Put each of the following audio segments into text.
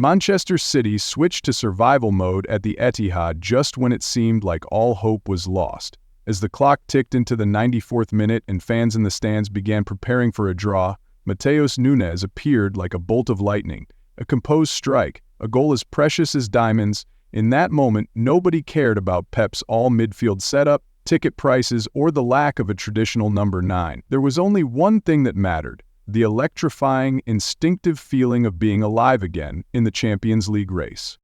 Manchester City switched to survival mode at the Etihad just when it seemed like all hope was lost. As the clock ticked into the 94th minute and fans in the stands began preparing for a draw, Matheus Nunes appeared like a bolt of lightning, a composed strike, a goal as precious as diamonds. In that moment, nobody cared about Pep's all-midfield setup, ticket prices, or the lack of a traditional number 9. There was only one thing that mattered: the electrifying, instinctive feeling of being alive again in the Champions League race.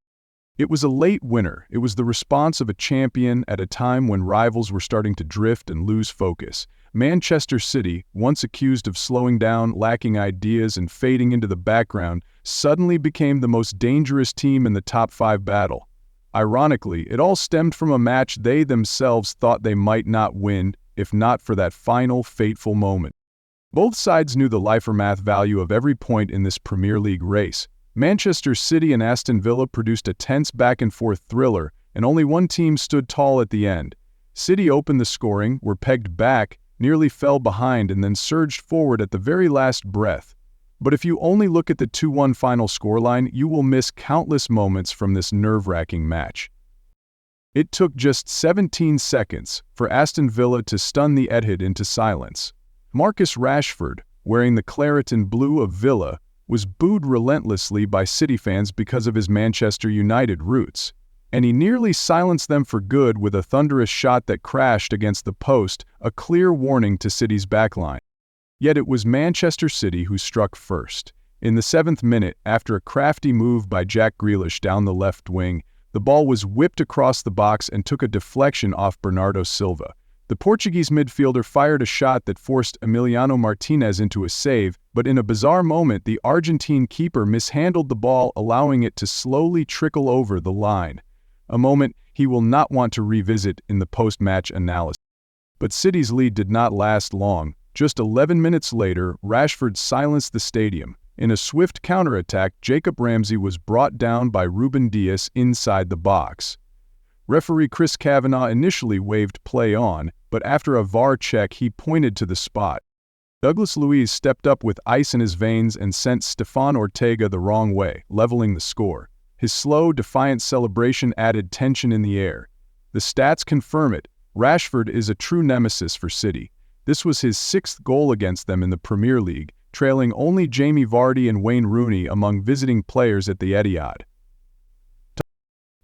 It was a late winner. It was the response of a champion at a time when rivals were starting to drift and lose focus. Manchester City, once accused of slowing down, lacking ideas, and fading into the background, suddenly became the most dangerous team in the top 5 battle. Ironically, it all stemmed from a match they themselves thought they might not win, if not for that final, fateful moment. Both sides knew the life or math value of every point in this Premier League race. Manchester City and Aston Villa produced a tense back-and-forth thriller, and only one team stood tall at the end. City opened the scoring, were pegged back, nearly fell behind, and then surged forward at the very last breath. But if you only look at the 2-1 final scoreline, you will miss countless moments from this nerve-wracking match. It took just 17 seconds for Aston Villa to stun the Etihad into silence. Marcus Rashford, wearing the claret and blue of Villa, was booed relentlessly by City fans because of his Manchester United roots, and he nearly silenced them for good with a thunderous shot that crashed against the post, a clear warning to City's backline. Yet it was Manchester City who struck first. In the 7th minute, after a crafty move by Jack Grealish down the left wing, the ball was whipped across the box and took a deflection off Bernardo Silva. The Portuguese midfielder fired a shot that forced Emiliano Martinez into a save, but in a bizarre moment, the Argentine keeper mishandled the ball, allowing it to slowly trickle over the line. A moment he will not want to revisit in the post-match analysis. But City's lead did not last long. Just 11 minutes later, Rashford silenced the stadium. In a swift counterattack, Jacob Ramsey was brought down by Ruben Dias inside the box. Referee Chris Kavanagh initially waved play on, but after a VAR check he pointed to the spot. Douglas Luiz stepped up with ice in his veins and sent Stefan Ortega the wrong way, leveling the score. His slow, defiant celebration added tension in the air. The stats confirm it. Rashford is a true nemesis for City. This was his 6th goal against them in the Premier League, trailing only Jamie Vardy and Wayne Rooney among visiting players at the Etihad.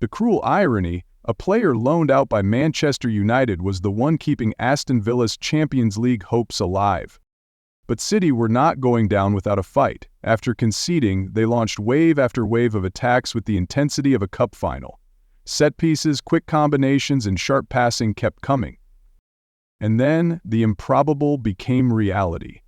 The cruel irony: a player loaned out by Manchester United was the one keeping Aston Villa's Champions League hopes alive. But City were not going down without a fight. After conceding, they launched wave after wave of attacks with the intensity of a cup final. Set pieces, quick combinations, and sharp passing kept coming. And then, the improbable became reality.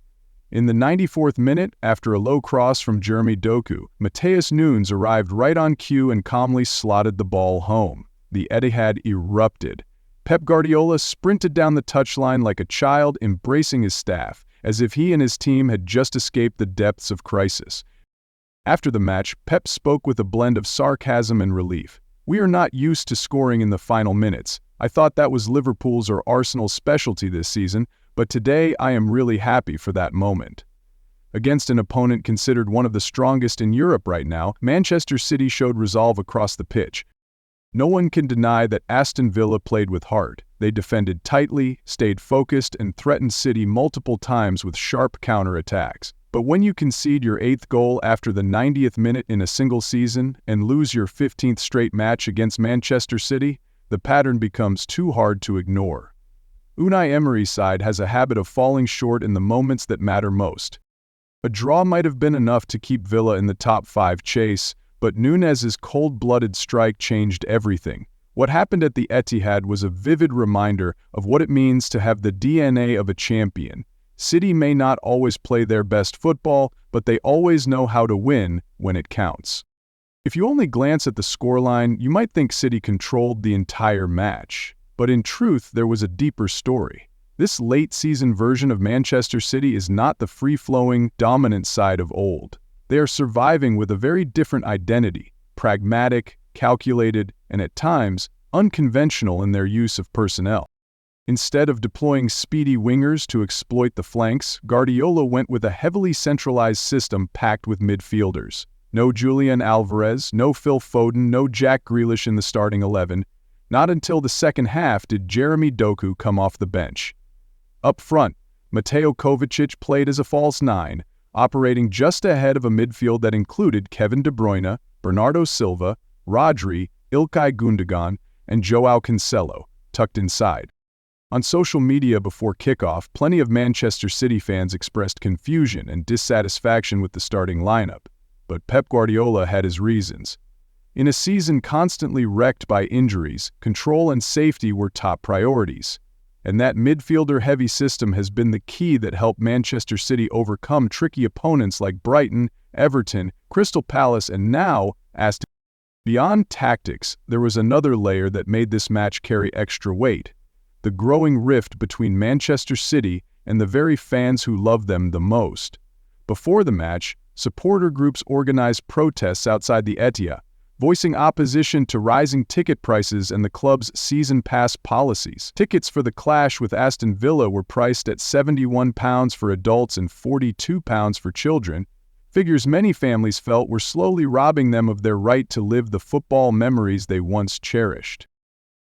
In the 94th minute, after a low cross from Jeremy Doku, Matheus Nunes arrived right on cue and calmly slotted the ball home. The Etihad erupted. Pep Guardiola sprinted down the touchline like a child embracing his staff, as if he and his team had just escaped the depths of crisis. After the match, Pep spoke with a blend of sarcasm and relief. "We are not used to scoring in the final minutes. I thought that was Liverpool's or Arsenal's specialty this season, but today I am really happy for that moment." Against an opponent considered one of the strongest in Europe right now, Manchester City showed resolve across the pitch. No one can deny that Aston Villa played with heart. They defended tightly, stayed focused, and threatened City multiple times with sharp counter-attacks. But when you concede your 8th goal after the 90th minute in a single season and lose your 15th straight match against Manchester City, the pattern becomes too hard to ignore. Unai Emery's side has a habit of falling short in the moments that matter most. A draw might have been enough to keep Villa in the top 5 chase, but Nunes' cold-blooded strike changed everything. What happened at the Etihad was a vivid reminder of what it means to have the DNA of a champion. City may not always play their best football, but they always know how to win when it counts. If you only glance at the scoreline, you might think City controlled the entire match. But in truth, there was a deeper story. This late-season version of Manchester City is not the free-flowing, dominant side of old. They are surviving with a very different identity, pragmatic, calculated, and at times, unconventional in their use of personnel. Instead of deploying speedy wingers to exploit the flanks, Guardiola went with a heavily centralized system packed with midfielders. No Julian Alvarez, no Phil Foden, no Jack Grealish in the starting 11. Not until the second half did Jeremy Doku come off the bench. Up front, Mateo Kovacic played as a false nine, operating just ahead of a midfield that included Kevin De Bruyne, Bernardo Silva, Rodri, Ilkay Gundogan, and Joao Cancelo, tucked inside. On social media before kickoff, plenty of Manchester City fans expressed confusion and dissatisfaction with the starting lineup, but Pep Guardiola had his reasons. In a season constantly wrecked by injuries, control and safety were top priorities. And that midfielder-heavy system has been the key that helped Manchester City overcome tricky opponents like Brighton, Everton, Crystal Palace, and now Aston Villa. Beyond tactics, there was another layer that made this match carry extra weight: the growing rift between Manchester City and the very fans who love them the most. Before the match, supporter groups organized protests outside the Etihad, voicing opposition to rising ticket prices and the club's season pass policies. Tickets for the clash with Aston Villa were priced at £71 for adults and £42 for children, figures many families felt were slowly robbing them of their right to live the football memories they once cherished.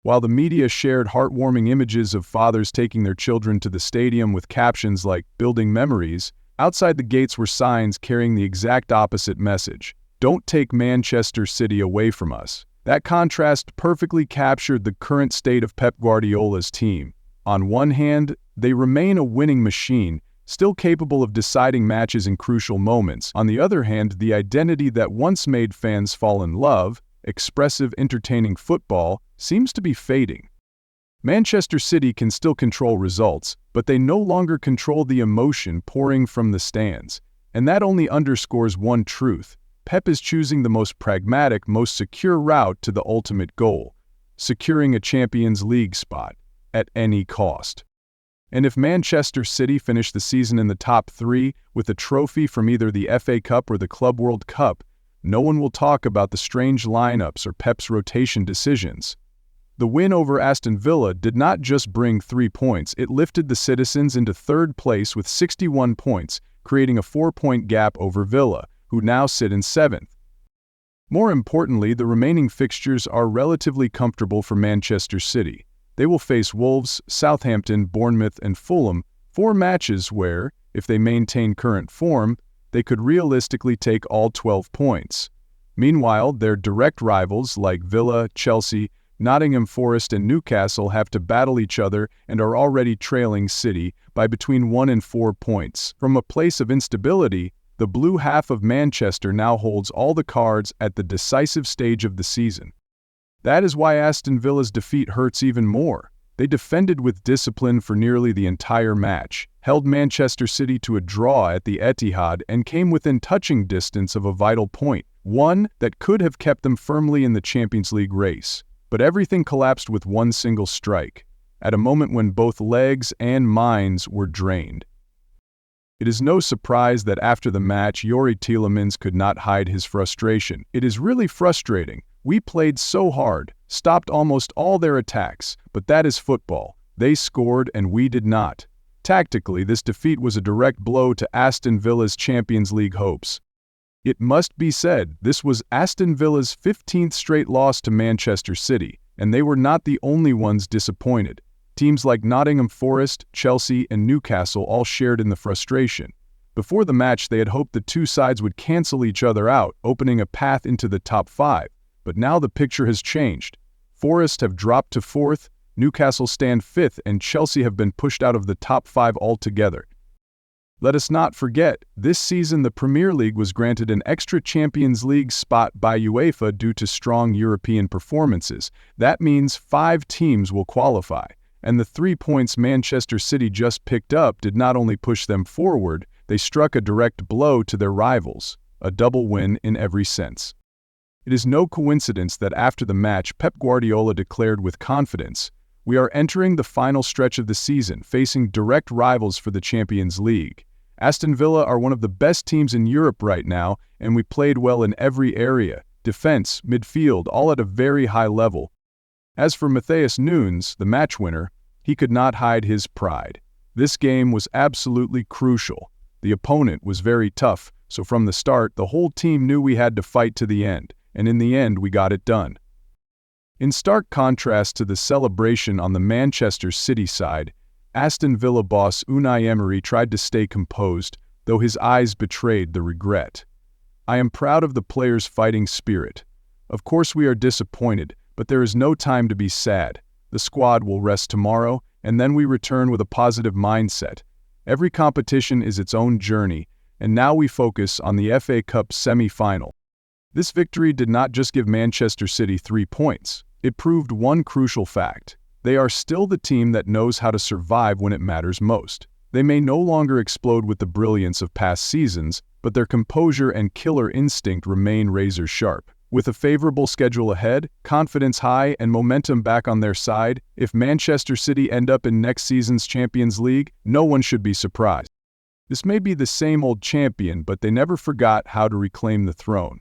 While the media shared heartwarming images of fathers taking their children to the stadium with captions like "Building Memories," outside the gates were signs carrying the exact opposite message: "Don't take Manchester City away from us." That contrast perfectly captured the current state of Pep Guardiola's team. On one hand, they remain a winning machine, still capable of deciding matches in crucial moments. On the other hand, the identity that once made fans fall in love, expressive, entertaining football, seems to be fading. Manchester City can still control results, but they no longer control the emotion pouring from the stands. And that only underscores one truth: Pep is choosing the most pragmatic, most secure route to the ultimate goal: securing a Champions League spot, at any cost. And if Manchester City finish the season in the top three, with a trophy from either the FA Cup or the Club World Cup, no one will talk about the strange lineups or Pep's rotation decisions. The win over Aston Villa did not just bring 3 points, it lifted the citizens into third place with 61 points, creating a 4-point gap over Villa, who now sit in 7th. More importantly, the remaining fixtures are relatively comfortable for Manchester City. They will face Wolves, Southampton, Bournemouth, and Fulham, 4 matches where, if they maintain current form, they could realistically take all 12 points. Meanwhile, their direct rivals like Villa, Chelsea, Nottingham Forest, and Newcastle have to battle each other and are already trailing City by between 1 and 4 points. From a place of instability, the blue half of Manchester now holds all the cards at the decisive stage of the season. That is why Aston Villa's defeat hurts even more. They defended with discipline for nearly the entire match, held Manchester City to a draw at the Etihad, and came within touching distance of a vital point, one that could have kept them firmly in the Champions League race. But everything collapsed with one single strike, at a moment when both legs and minds were drained. It is no surprise that after the match, Youri Tielemans could not hide his frustration. "It is really frustrating. We played so hard, stopped almost all their attacks, but that is football. They scored and we did not." Tactically, this defeat was a direct blow to Aston Villa's Champions League hopes. It must be said, this was Aston Villa's 15th straight loss to Manchester City, and they were not the only ones disappointed. Teams like Nottingham Forest, Chelsea, and Newcastle all shared in the frustration. Before the match, they had hoped the two sides would cancel each other out, opening a path into the top 5. But now the picture has changed. Forest have dropped to 4th, Newcastle stand 5th, and Chelsea have been pushed out of the top 5 altogether. Let us not forget, this season the Premier League was granted an extra Champions League spot by UEFA due to strong European performances. That means 5 teams will qualify, and the 3 points Manchester City just picked up did not only push them forward, they struck a direct blow to their rivals, a double win in every sense. It is no coincidence that after the match, Pep Guardiola declared with confidence, "We are entering the final stretch of the season, facing direct rivals for the Champions League. Aston Villa are one of the best teams in Europe right now, and we played well in every area, defense, midfield, all at a very high level." As for Matheus Nunes, the match winner, he could not hide his pride. This game was absolutely crucial. The opponent was very tough, So from the start, the whole team knew we had to fight to the end, and in the end we got it done. In stark contrast to the celebration on the Manchester City side, Aston Villa boss Unai Emery tried to stay composed, though his eyes betrayed the regret. I am proud of the players' fighting spirit. Of course we are disappointed, but there is no time to be sad. The squad will rest tomorrow, and then we return with a positive mindset. Every competition is its own journey, and now we focus on the FA Cup semi-final. This victory did not just give Manchester City 3 points. It proved one crucial fact. They are still the team that knows how to survive when it matters most. They may no longer explode with the brilliance of past seasons, but their composure and killer instinct remain razor-sharp. With a favorable schedule ahead, confidence high, and momentum back on their side, if Manchester City end up in next season's Champions League, no one should be surprised. This may be the same old champion, but they never forgot how to reclaim the throne.